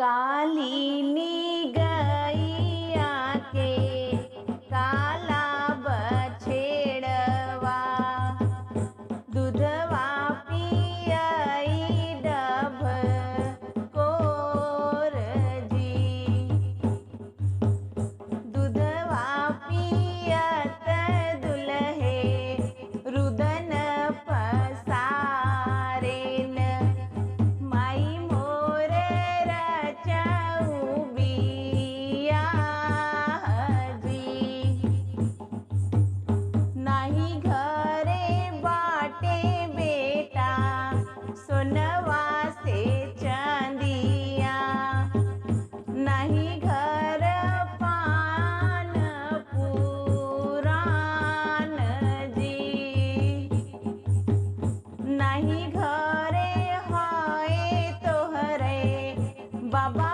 कालीनी गैया के काला बछेड़वा, दूधवा पियई डभ कोर जी। दूधवा पियत दुल्हे रुदन पसारेन, माई मोर रचऊ बियाह जी। नाही घरे बाटे बेटा सोनवा से चांदिया, नहीं घर पान पुराण जी। नहीं घरे हाय तोहरे बाबा